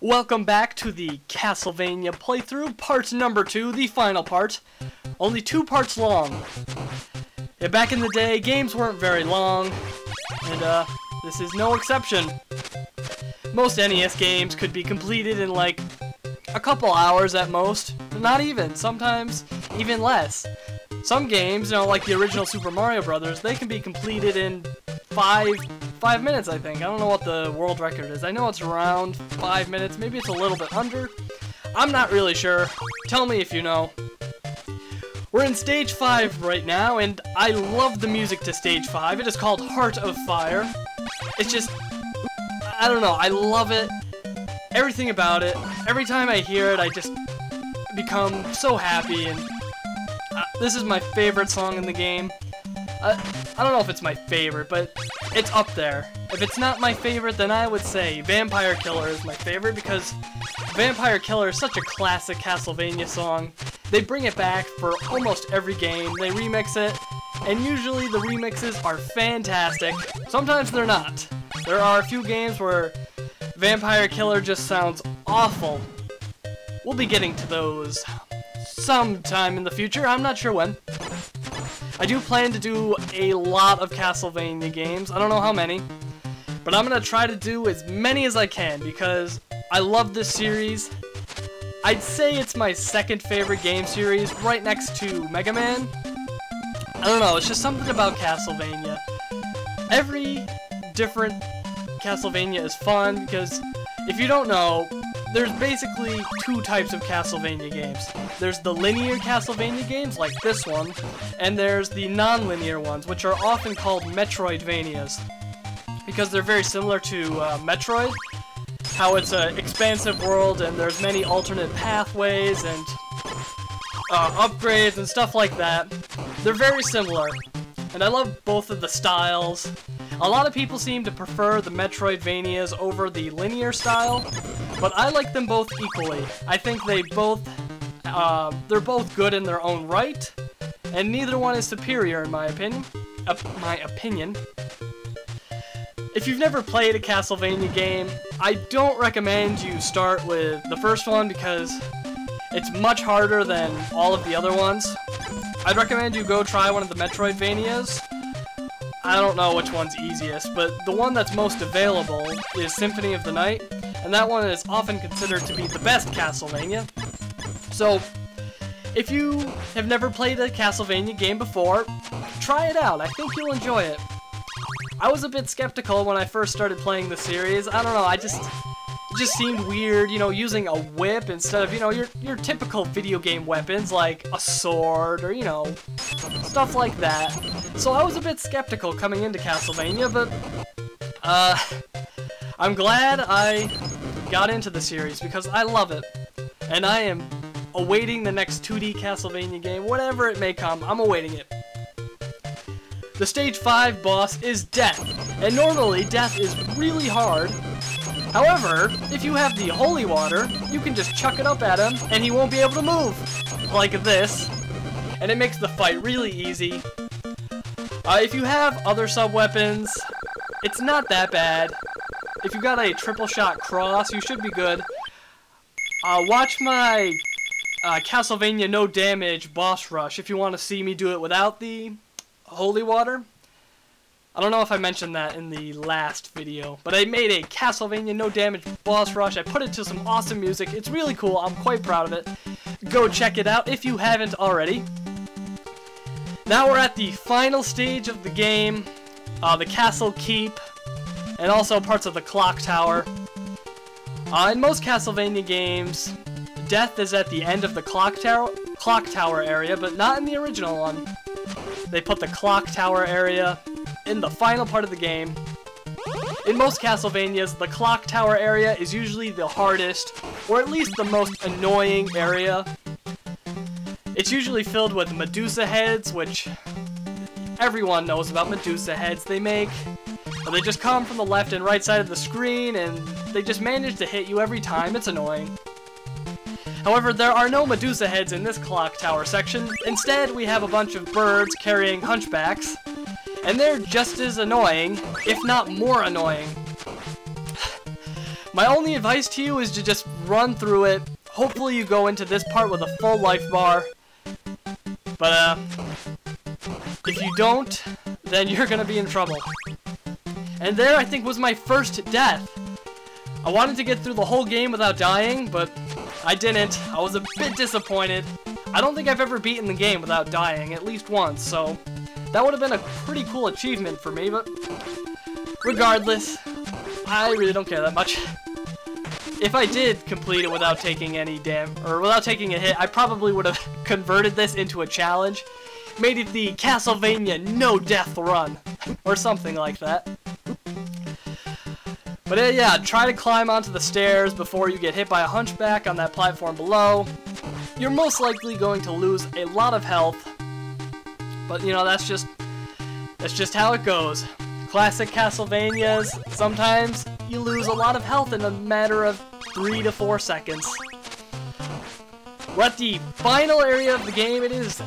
Welcome back to the Castlevania playthrough, part number 2, the final part. Only 2 parts long. Yeah, back in the day, games weren't very long, and this is no exception. Most NES games could be completed in like a couple hours at most. Not even, sometimes even less. Some games, like the original Super Mario Brothers, they can be completed in 5 minutes, I think. I don't know what the world record is. I know it's around 5 minutes. Maybe it's a little bit under. I'm not really sure. Tell me if you know. We're in Stage 5 right now, and I love the music to Stage 5. It is called Heart of Fire. It's just, I don't know, I love it. Everything about it. Every time I hear it, I just become so happy, and this is my favorite song in the game. I don't know if it's my favorite, but it's up there. If it's not my favorite, then I would say Vampire Killer is my favorite, because Vampire Killer is such a classic Castlevania song. They bring it back for almost every game, they remix it, and usually the remixes are fantastic. Sometimes they're not. There are a few games where Vampire Killer just sounds awful. We'll be getting to those sometime in the future, I'm not sure when. I do plan to do a lot of Castlevania games. I don't know how many, but I'm going to try to do as many as I can because I love this series. I'd say it's my second favorite game series, right next to Mega Man. I don't know, it's just something about Castlevania. Every different Castlevania is fun because, if you don't know, there's basically 2 types of Castlevania games. There's the linear Castlevania games, like this one, and there's the non-linear ones, which are often called Metroidvanias, because they're very similar to Metroid, how it's an expansive world and there's many alternate pathways and upgrades and stuff like that. They're very similar, and I love both of the styles. A lot of people seem to prefer the Metroidvanias over the linear style, but I like them both equally. I think they're both good in their own right, and neither one is superior in my opinion. If you've never played a Castlevania game, I don't recommend you start with the first one because it's much harder than all of the other ones. I'd recommend you go try one of the Metroidvanias. I don't know which one's easiest, but the one that's most available is Symphony of the Night, and that one is often considered to be the best Castlevania. So, if you have never played a Castlevania game before, try it out. I think you'll enjoy it. I was a bit skeptical when I first started playing the series. I don't know, it just seemed weird, using a whip instead of, your typical video game weapons like a sword or, stuff like that. So I was a bit skeptical coming into Castlevania, but I'm glad I got into the series because I love it. And I am awaiting the next 2D Castlevania game, whatever it may come, I'm awaiting it. The Stage 5 boss is Death, and normally Death is really hard. However, if you have the holy water, you can just chuck it up at him, and he won't be able to move, like this, and it makes the fight really easy. If you have other sub-weapons, it's not that bad. If you got a triple shot cross, you should be good. Watch my Castlevania No Damage boss rush if you want to see me do it without the holy water. I don't know if I mentioned that in the last video, but I made a Castlevania No Damage boss rush. I put it to some awesome music. It's really cool. I'm quite proud of it. Go check it out if you haven't already. Now we're at the final stage of the game, the Castle Keep, and also parts of the Clock Tower. In most Castlevania games, Death is at the end of the Clock Tower area, but not in the original one. They put the Clock Tower area in the final part of the game. In most Castlevanias, the Clock Tower area is usually the hardest, or at least the most annoying area. It's usually filled with Medusa heads, which everyone knows about Medusa heads. They just come from the left and right side of the screen, and they just manage to hit you every time. It's annoying. However, there are no Medusa heads in this Clock Tower section. Instead, we have a bunch of birds carrying hunchbacks, and they're just as annoying, if not more annoying. My only advice to you is to just run through it. Hopefully you go into this part with a full life bar. But, if you don't, then you're gonna be in trouble. And there, I think, was my first death. I wanted to get through the whole game without dying, but I didn't. I was a bit disappointed. I don't think I've ever beaten the game without dying, at least once, so that would have been a pretty cool achievement for me, but regardless, I really don't care that much. If I did complete it without taking any without taking a hit, I probably would have converted this into a challenge, made it the Castlevania No Death Run, or something like that. But yeah, try to climb onto the stairs before you get hit by a hunchback on that platform below. You're most likely going to lose a lot of health, but you know, that's just how it goes. Classic Castlevanias, sometimes you lose a lot of health in a matter of 3 to 4 seconds. We're at the final area of the game. It is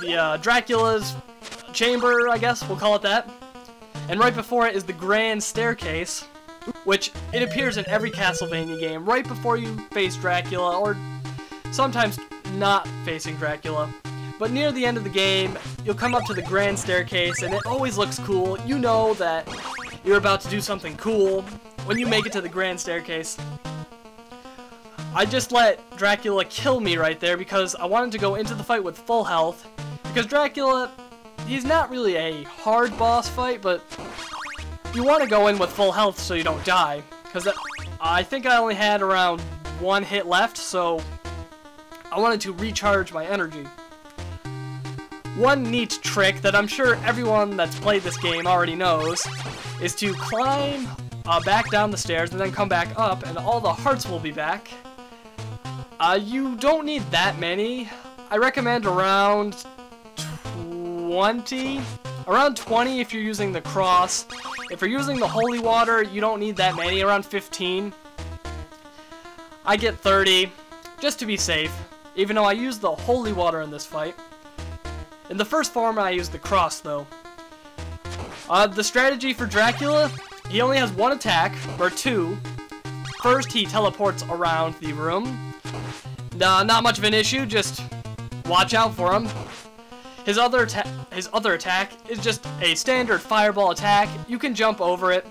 the Dracula's chamber, I guess we'll call it that. And right before it is the Grand Staircase, which it appears in every Castlevania game right before you face Dracula, or sometimes not facing Dracula. But near the end of the game, you'll come up to the Grand Staircase, and it always looks cool. You know that you're about to do something cool when you make it to the Grand Staircase. I just let Dracula kill me right there because I wanted to go into the fight with full health. Because Dracula, he's not really a hard boss fight, but you want to go in with full health so you don't die. Because I think I only had around 1 hit left, so I wanted to recharge my energy. One neat trick that I'm sure everyone that's played this game already knows is to climb back down the stairs and then come back up, and all the hearts will be back. You don't need that many. I recommend around 20. Around 20 if you're using the cross. If you're using the holy water, you don't need that many, around 15. I get 30, just to be safe, even though I use the holy water in this fight. In the first form, I use the cross, though. The strategy for Dracula, he only has 1 attack, or 2. First, he teleports around the room. Not much of an issue, just watch out for him. His other attack is just a standard fireball attack. You can jump over it.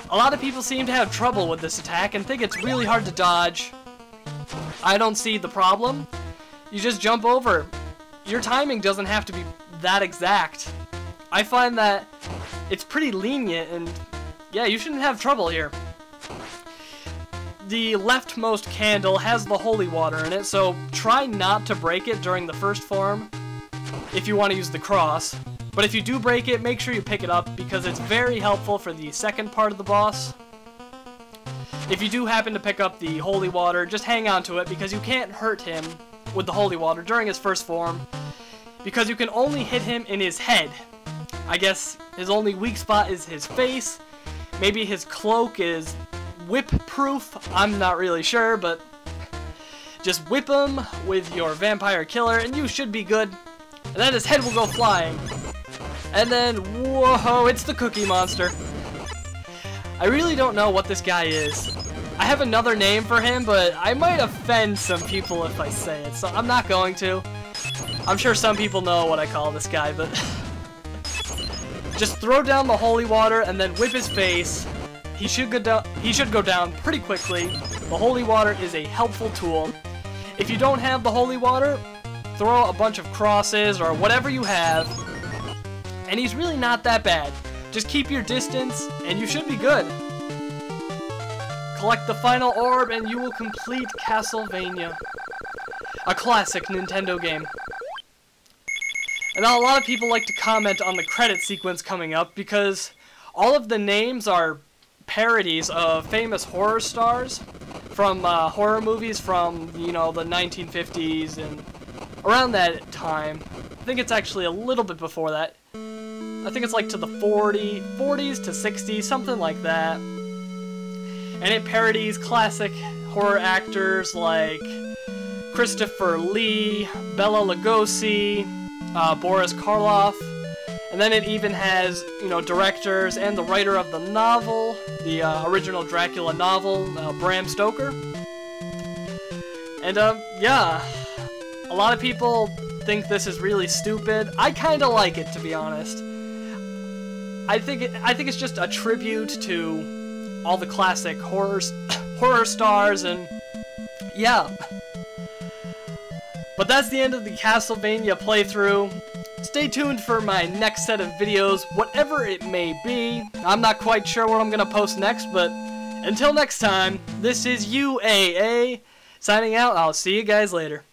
A lot of people seem to have trouble with this attack and think it's really hard to dodge. I don't see the problem. You just jump over. Your timing doesn't have to be that exact. I find that it's pretty lenient, and yeah, you shouldn't have trouble here. The leftmost candle has the holy water in it, so try not to break it during the first form if you want to use the cross. But if you do break it, make sure you pick it up because it's very helpful for the second part of the boss. If you do happen to pick up the holy water, just hang on to it because you can't hurt him with the holy water during his first form because you can only hit him in his head. I guess his only weak spot is his face. Maybe his cloak is whip-proof. I'm not really sure, but just whip him with your vampire killer and you should be good. And then his head will go flying. And then, whoa, it's the Cookie Monster. I really don't know what this guy is. I have another name for him, but I might offend some people if I say it, so I'm not going to. I'm sure some people know what I call this guy, but just throw down the holy water and then whip his face. He should go down pretty quickly. The holy water is a helpful tool. If you don't have the holy water, throw a bunch of crosses or whatever you have, and he's really not that bad. Just keep your distance, and you should be good. Collect the final orb, and you will complete Castlevania. A classic Nintendo game. And now a lot of people like to comment on the credit sequence coming up, because all of the names are parodies of famous horror stars from horror movies from, you know, the 1950s and around that time. I think it's actually a little bit before that. I think it's like to the 40s to 60s, something like that. And it parodies classic horror actors like Christopher Lee, Bela Lugosi, Boris Karloff, And then it even has, you know, directors and the writer of the novel, the original Dracula novel, Bram Stoker. And, yeah, a lot of people think this is really stupid. I kind of like it, to be honest. I think it's just a tribute to all the classic horror stars, and yeah. But that's the end of the Castlevania playthrough. Stay tuned for my next set of videos, whatever it may be. I'm not quite sure what I'm gonna post next, but until next time, this is UAA signing out. I'll see you guys later.